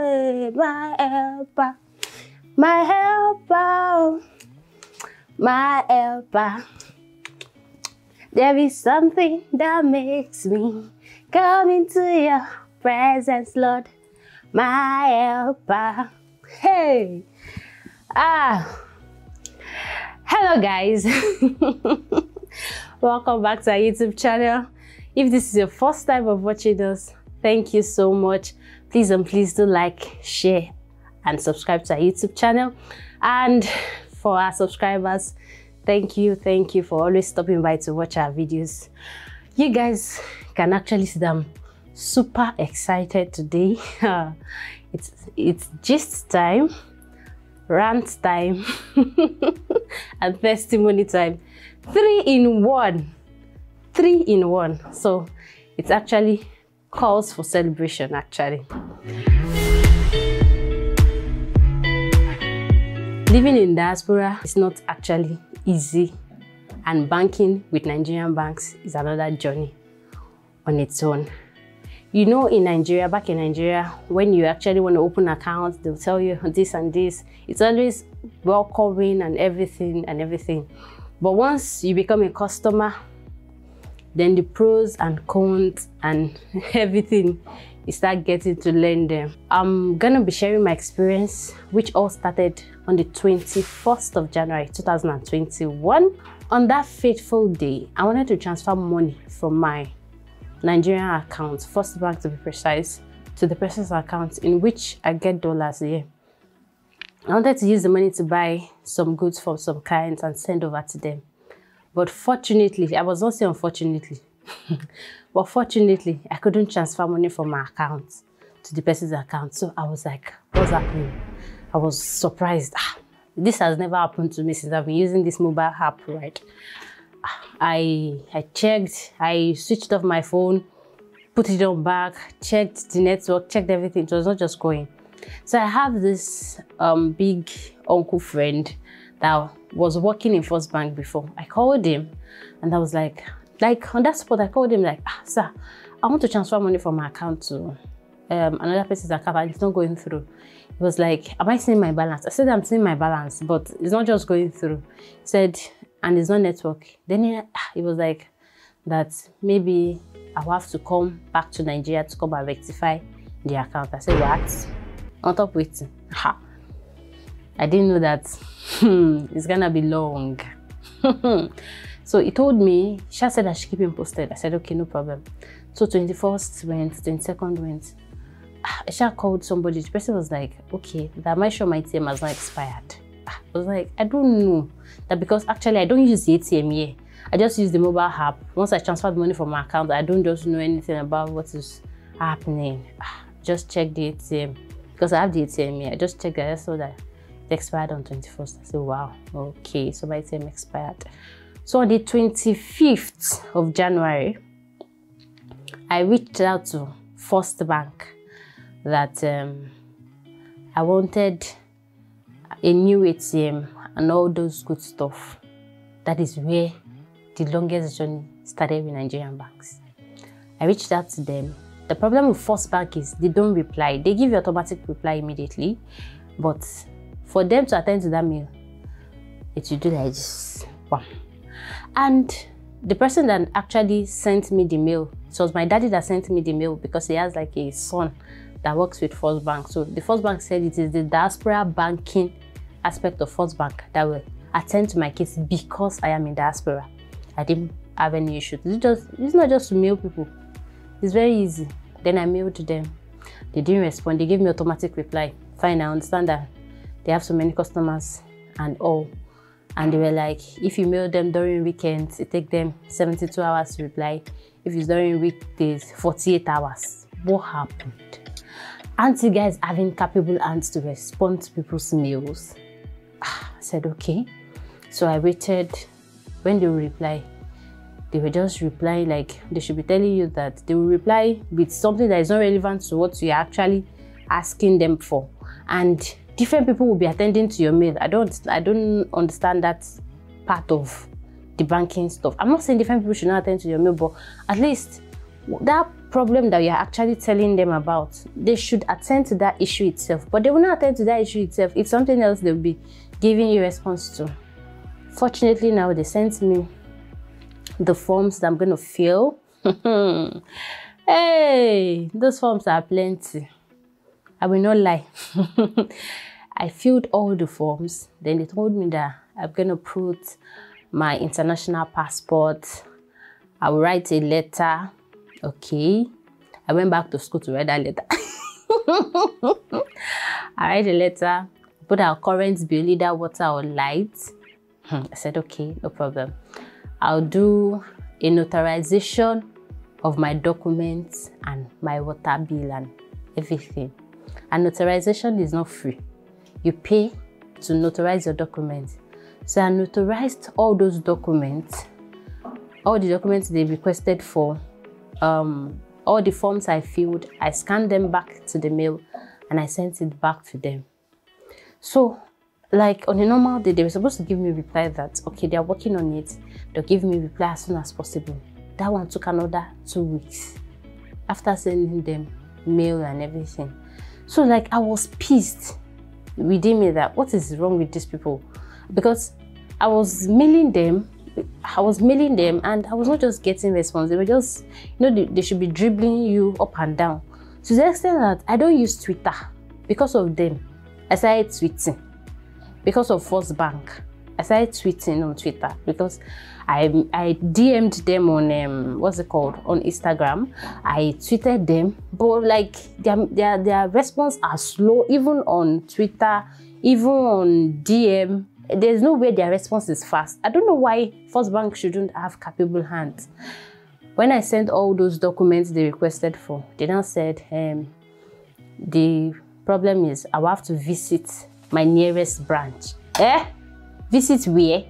Hey, my helper, my helper, my helper. There is something that makes me come into your presence, Lord, my helper. Hey, hello guys. Welcome back to our YouTube channel. If this is your first time of watching us, thank you so much. Please do like, share, and subscribe to our YouTube channel. And for our subscribers, thank you for always stopping by to watch our videos. You guys can actually see that I'm super excited today. It's gist time, rant time, and testimony time. 3 in 1. 3 in 1. So it's actually calls for celebration actually. Living in diaspora is not actually easy, and banking with Nigerian banks is another journey on its own. You know, in Nigeria, back in Nigeria, when you actually want to open accounts, they'll tell you this and this. It's always welcoming and everything. But once you become a customer, then the pros and cons and everything, you start getting to learn them. I'm gonna be sharing my experience, which all started on the 21st of January 2021. On that fateful day, I wanted to transfer money from my Nigerian account, First Bank to be precise, to the person's account in which I get dollars a year. I wanted to use the money to buy some goods from some clients and send over to them. But fortunately, I was not saying unfortunately, but fortunately, I couldn't transfer money from my account to the person's account. So I was like, what's happening? I was surprised. This has never happened to me since I've been using this mobile app, right? I checked, I switched off my phone, put it on back, checked the network, checked everything. It was not just going. So I have this big uncle friend that was working in First Bank before. I called him and I was like on that spot, I called him like, sir, I want to transfer money from my account to another person's account and it's not going through. He was like, am I seeing my balance? I said, I'm seeing my balance, but it's not just going through. He said, and it's not network. Then he was like, that maybe I'll have to come back to Nigeria to come and rectify the account. I said, what? On top waiting. I didn't know that it's gonna be long. So he told me, she said I should keep him posted. I said, okay, no problem. So 21st went, 22nd went. I called somebody. The person was like, okay, that might show my ATM has not expired. I was like, I don't know. That because actually I don't use the ATM here. I just use the mobile app. Once I transfer the money from my account, I don't just know anything about what is happening. Just check the ATM. Because I have the ATM here. I just checked that. I saw that it expired on 21st. I said, wow, okay, so my ATM expired. So on the 25th of January, I reached out to First Bank that I wanted a new ATM and all those good stuff. That is where the longest journey started with Nigerian banks. I reached out to them. The problem with First Bank is they don't reply. They give you automatic reply immediately, but for them to attend to that mail, it will do like this. And the person that actually sent me the mail, it was my daddy that sent me the mail because he has like a son that works with First Bank. So the First Bank said it is the diaspora banking aspect of First Bank that will attend to my case because I am in diaspora. I didn't have any issues. It's not just to mail people. It's very easy. Then I mailed to them. They didn't respond. They gave me automatic reply. Fine, I understand that they have so many customers and all. And they were like, if you mail them during weekends, it takes them 72 hours to reply. If it's during weekdays, 48 hours. What happened? Aren't you guys having capable hands to respond to people's mails? I said, okay. So I waited. When they will reply, they were just replying like they should be telling you that they will reply with something that is not relevant to what you're actually asking them for. And different people will be attending to your mail. I don't understand that part of the banking stuff. I'm not saying different people should not attend to your mail, but at least that problem that you're actually telling them about, they should attend to that issue itself. But they will not attend to that issue itself. It's something else they'll be giving you response to. Fortunately, now they sent me the forms that I'm going to fill. Hey, those forms are plenty. I will not lie. I filled all the forms. Then they told me that I'm going to put my international passport. I will write a letter. Okay. I went back to school to write that letter. I write a letter, put our current bill, either water or light. I said, okay, no problem. I'll do a notarization of my documents and my water bill and everything. And notarization is not free. You pay to notarize your documents. So I notarized all those documents, all the documents they requested for, all the forms I filled. I scanned them back to the mail and I sent it back to them. So, like on a normal day, they were supposed to give me a reply that, okay, they're working on it. They'll give me a reply as soon as possible. That one took another 2 weeks after sending them mail and everything. So like I was pissed within me that what is wrong with these people? Because I was mailing them and I was not just getting response. They were just, you know, they should be dribbling you up and down. To the extent that I don't use Twitter because of them. I started tweeting. Because of First Bank, I started tweeting on Twitter because I DM'd them on what's it called, on Instagram. I tweeted them, but like their response are slow, even on Twitter, even on DM. There's no way their response is fast. I don't know why First Bank shouldn't have capable hands. When I sent all those documents they requested for, they now said the problem is I will have to visit my nearest branch. Visit where?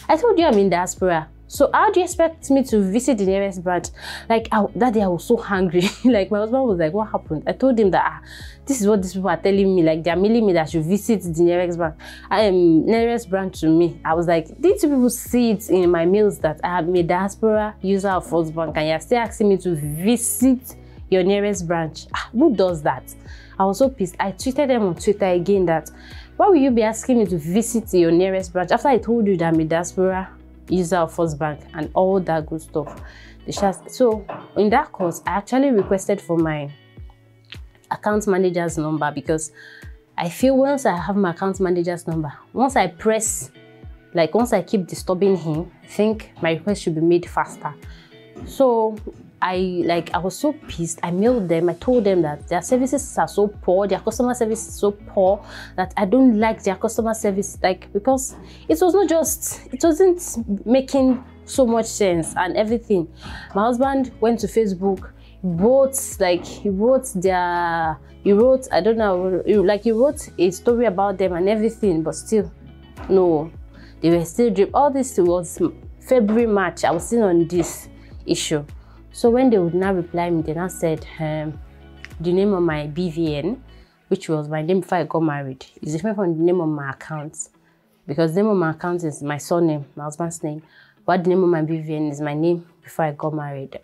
I told you I'm in diaspora. So how do you expect me to visit the nearest branch? Like that day I was so hungry. Like my husband was like, what happened? I told him that this is what these people are telling me. Like they're mailing me that I should visit the nearest branch. Nearest branch to me. I was like, these people see it in my mails that I am a diaspora user of First Bank and you're still asking me to visit your nearest branch. Who does that? I was so pissed. I tweeted them on Twitter again that, why will you be asking me to visit your nearest branch after I told you that I'm a diaspora user of First Bank and all that good stuff? So in that course, I actually requested for my account manager's number because I feel once I have my account manager's number, once I keep disturbing him, I think my request should be made faster. So I was so pissed. I mailed them. I told them that their services are so poor, their customer service is so poor that I don't like their customer service, because it wasn't making so much sense and everything. My husband went to Facebook, he wrote a story about them and everything, but still, no, they were still drip. All this was February, March. I was still on this issue. So when they would now reply me, they now said the name of my BVN, which was my name before I got married, is different from the name of my account, because the name of my account is my surname, my husband's name, but the name of my BVN is my name before I got married.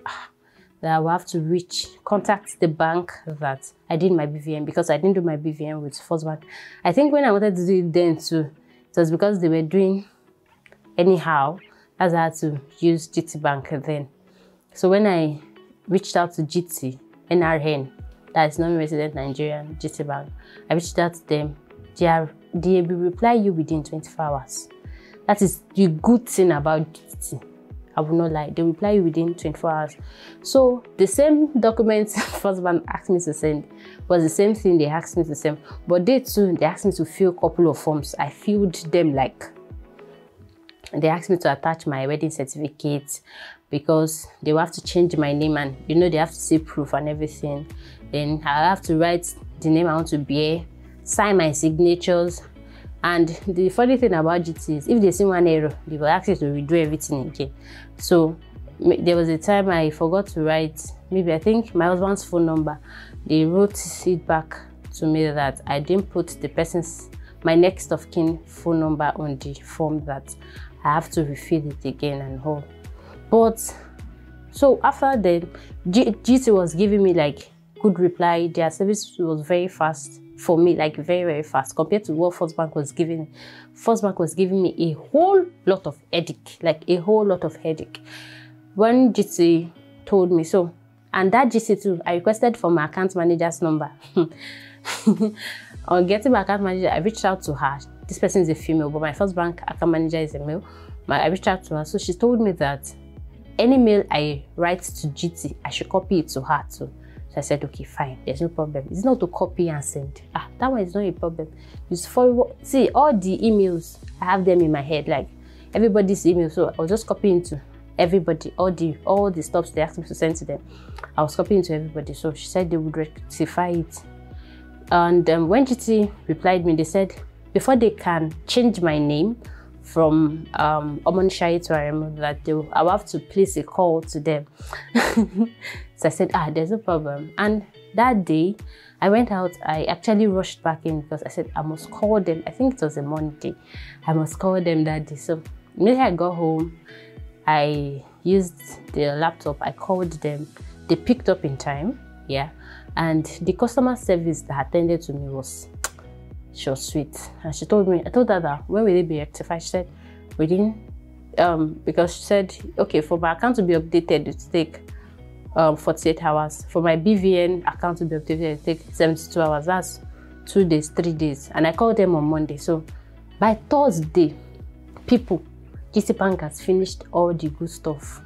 That I will have to contact the bank that I did my BVN, because I didn't do my BVN with First Bank. I think when I wanted to do it then too, it was because they were doing anyhow, as I had to use GT Bank then. So when I reached out to GT, NRN, that is non-resident Nigerian, GT Bank, I reached out to them. They will reply you within 24 hours. That is the good thing about GT. I will not lie. They will reply you within 24 hours. So the same documents First Bank asked me to send was the same thing they asked me to send. But they too, they asked me to fill a couple of forms. I filled them they asked me to attach my wedding certificate, because they will have to change my name and they have to see proof and everything. Then I have to write the name I want to bear, sign my signatures. And the funny thing about GT is if they see one error, they will ask you to redo everything again. So there was a time I forgot to write, maybe I think my husband's phone number. They wrote it back to me that I didn't put my next of kin phone number on the form, that I have to refill it again and all. But So after then, GT was giving me like good reply. Their service was very fast for me, like very, very fast compared to what First Bank was giving. First Bank was giving me a whole lot of headache, like a whole lot of headache. When GT told me so, and that GT too, I requested for my account manager's number. On getting my account manager, I reached out to her. This person is a female, but my First Bank account manager is a male. I reached out to her, so she told me that any mail I write to GT, I should copy it to her too. So I said, okay, fine, there's no problem. It's not to copy and send. That one is not a problem. Just forward. See, all the emails, I have them in my head, like everybody's email. So I was just copying to everybody, all the stuff they asked me to send to them. I was copying to everybody. So she said they would rectify it. And when GT replied me, they said before they can change my name from Omonshai to Aremo, that I will have to place a call to them. So I said, there's no problem. And that day, I went out. I actually rushed back in because I said I must call them. I think it was a Monday. I must call them that day. So immediately I got home, I used the laptop. I called them. They picked up in time. Yeah. And the customer service that attended to me was sweet. And she told me, I told her that when will it be rectified? She said within, because she said, okay, for my account to be updated, it will take 48 hours. For my BVN account to be updated, it will take 72 hours. That's 2 days, 3 days. And I called them on Monday. So by Thursday, GT Bank has finished all the good stuff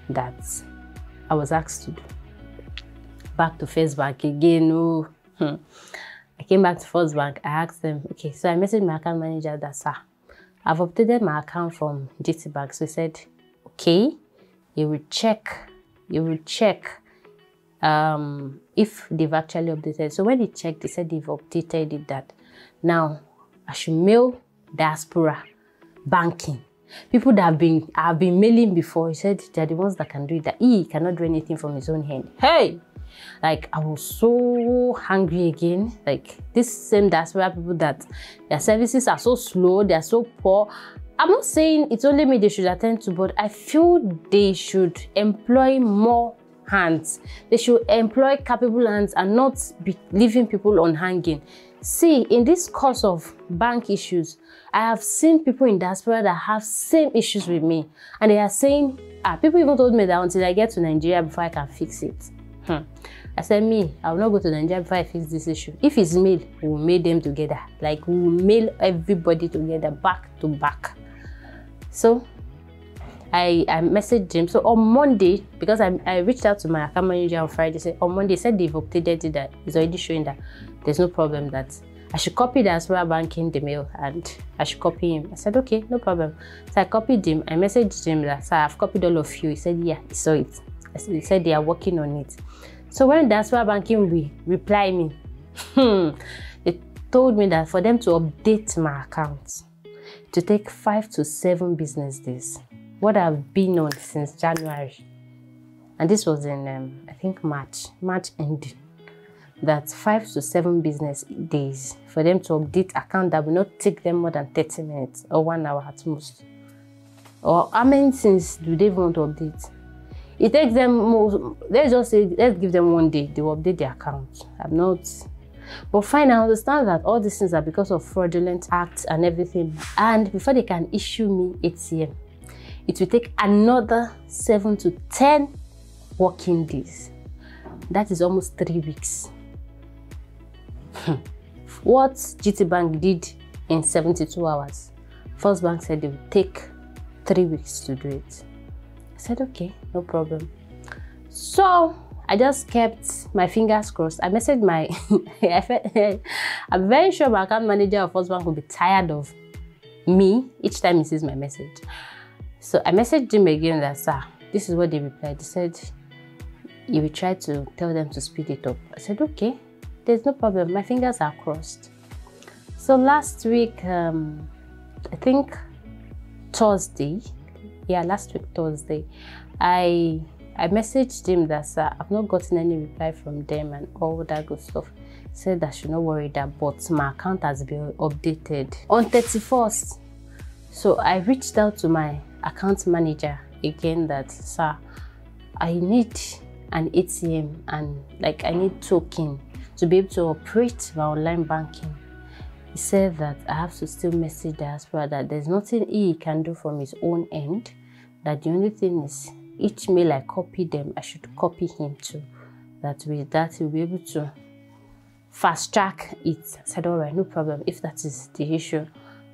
that I was asked to do. Back to First Bank again. I came back to First Bank. I asked them, okay, so I messaged my account manager that, sir, I've updated my account from GT Bank. So he said, okay, you will check if they've actually updated. So when they checked, they said they've updated it, that now I should mail diaspora banking. People that I've been mailing before, he said they're the ones that can do it, that he cannot do anything from his own hand. Hey! Like, I was so hungry again. Like, this same diaspora people that their services are so slow, they're so poor. I'm not saying it's only me they should attend to, but I feel they should employ more hands. They should employ capable hands and not be leaving people on hanging. See, in this course of bank issues, I have seen people in diaspora that have same issues with me. And they are saying, people even told me that until I get to Nigeria before I can fix it. I said, I will not go to Nigeria before I fix this issue. If it's mail, we will mail them together. Like, we will mail everybody together, back to back. So I messaged him. So on Monday, because I reached out to my account manager on Friday, said on Monday, said they've updated it, that it's already showing that there's no problem, that I should copy the diaspora banking the mail and I should copy him. I said, okay, no problem. So I copied him. I messaged him that, sir, I've copied all of you. He said, yeah, he saw it. He said they are working on it. So when diaspora banking will reply me, they told me that for them to update my account, to take 5 to 7 business days. What I've been on since January, and this was in I think March ending. That's 5 to 7 business days for them to update account that will not take them more than 30 minutes or 1 hour at most. Or how many things do they want to update? It takes them more, let's just say, let's give them 1 day, they will update their account. I'm not, but fine, I understand that all these things are because of fraudulent acts and everything. And before they can issue me ATM, it will take another 7 to 10 working days. That is almost 3 weeks. What GT Bank did in 72 hours, First Bank said they would take 3 weeks to do it. I said, okay, no problem. So I just kept my fingers crossed. I messaged my, I'm very sure my account manager of First Bank will be tired of me each time he sees my message. So I messaged him again that, sir, this is what they replied. They said, you will try to tell them to speed it up. I said, okay, there's no problem. My fingers are crossed. So last week, I think Thursday, last week Thursday, I messaged him that, sir, I've not gotten any reply from them and all that good stuff. He said I should not worry that, but my account has been updated on 31st. So I reached out to my account manager again that, sir, I need an ATM and like I need token to be able to operate my online banking. He said that I have to still message diaspora that there's nothing he can do from his own end, that the only thing is each mail I copy them, I should copy him too. That with that he'll be able to fast track it. I said, all right, no problem if that is the issue.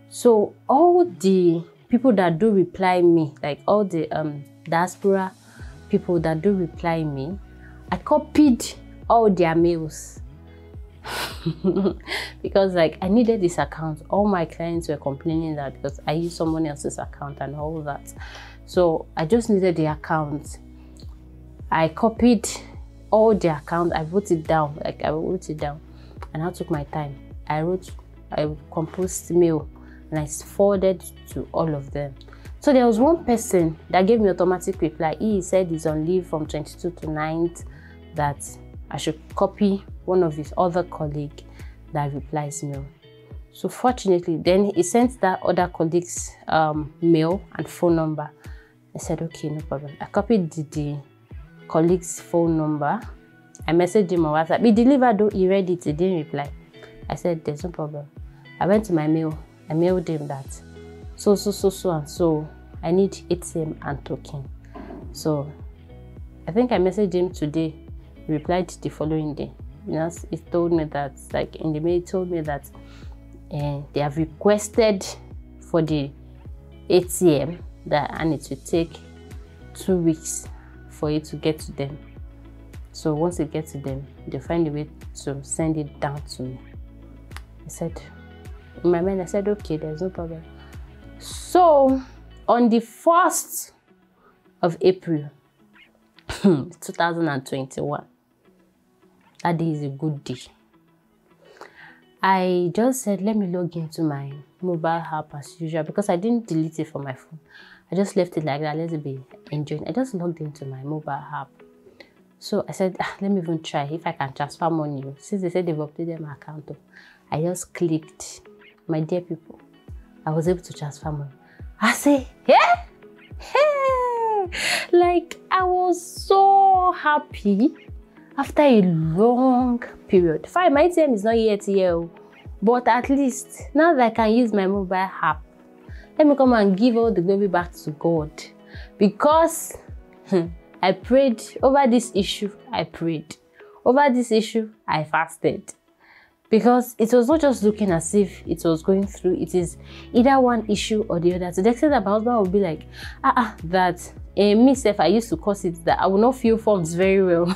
So all the people that do reply me, like all the diaspora people that do reply me, I copied all their mails. Because like I needed this account. All my clients were complaining that because I used someone else's account and all that. So I just needed the account. I copied all the account. I wrote it down. Like I wrote it down and I took my time. I composed mail and I forwarded to all of them. So there was one person that gave me automatic reply. He said he's on leave from 22 to 9th, that I should copy one of his other colleague that replies mail. So fortunately, then he sent that other colleague's mail and phone number. I said, okay, no problem. I copied the colleague's phone number. I messaged him on WhatsApp. He delivered though, he read it, he didn't reply. I said, there's no problem. I went to my mail. I mailed him that so I need ATM and token. So I think I messaged him today. He replied the following day. You know, he told me that, like in the mail, he told me that they have requested for the ATM and it will take 2 weeks for it to get to them. So once it gets to them, they'll find a way to send it down to me. I said, in my mind, I said, okay, there's no problem. So on the 1st of April 2021, that day is a good day. I just said, let me log into my mobile app as usual because I didn't delete it from my phone. I just left it like that, let it be enjoying. I just logged into my mobile app. So I said, let me even try if I can transfer money. Since they said they've updated my account, I just clicked. My dear people, I was able to transfer money. I say, hey! Like, I was so happy after a long period. Fine, my ATM is not yet here, but at least now that I can use my mobile app, let me come and give all the glory back to God. Because I prayed over this issue, I prayed. Over this issue, I fasted. Because it was not just looking as if it was going through, it is either one issue or the other. To the extent that my husband would be like, that myself, I used to cause it that I will not fill forms very well.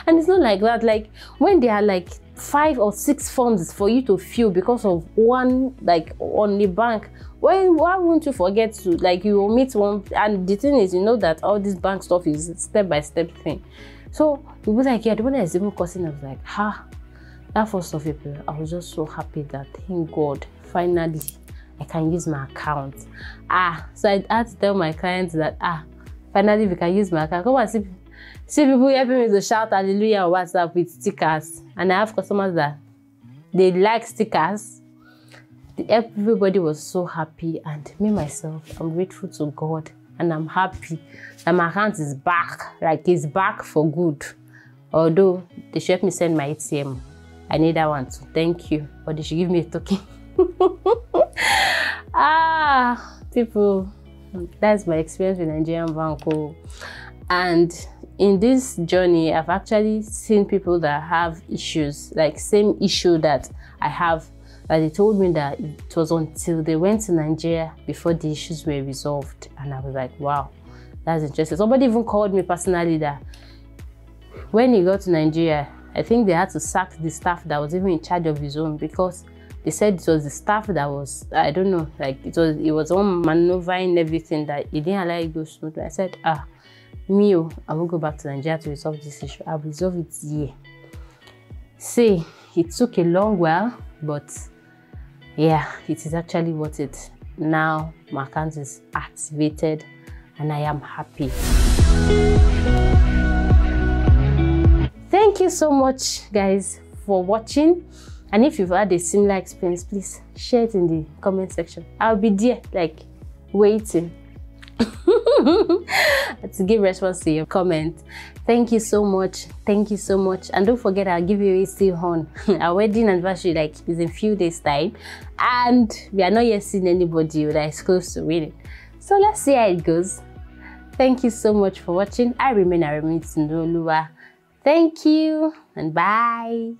And it's not like that. Like when there are like 5 or 6 forms for you to fill because of one, like on the bank, why won't you forget to, like, you omit one? And the thing is, you know that all this bank stuff is step-by-step thing. So it was like, yeah, the one that is even causing, I was like, that 1st of April, I was just so happy that, thank God, finally, I can use my account. So I had to tell my clients that, finally, we can use my account. Come and see people helping me to shout hallelujah on WhatsApp with stickers. And I have customers that they like stickers. Everybody was so happy, and me, myself, I'm grateful to God. And I'm happy that my account is back, like it's back for good. Although they should help me send my ATM. I need that one too. Thank you. But they should give me a token. People, that's my experience with Nigerian bank. And in this journey, I've actually seen people that have issues, like same issue that I have. But they told me that it was until they went to Nigeria before the issues were resolved. And I was like, wow, that's interesting. Somebody even called me personally that when he got to Nigeria, I think they had to sack the staff that was even in charge of his own, because they said it was the staff that was, I don't know, like it was one maneuvering everything that he didn't allow it to go smoothly. I said, I will go back to Nigeria to resolve this issue. I'll resolve it here. See, it took a long while, but yeah, it is actually worth it. Now my account is activated and I am happy. Thank you so much, guys, for watching. And if you've had a similar experience, please share it in the comment section. I'll be there, like, waiting. to give response to your comment. Thank you so much. Thank you so much. And don't forget, I'll give you a still on. Our wedding anniversary is in a few days time, and we are not yet seeing anybody that is close to winning. So let's see how it goes. Thank you so much for watching. I remain Tinoluwa. Thank you and bye.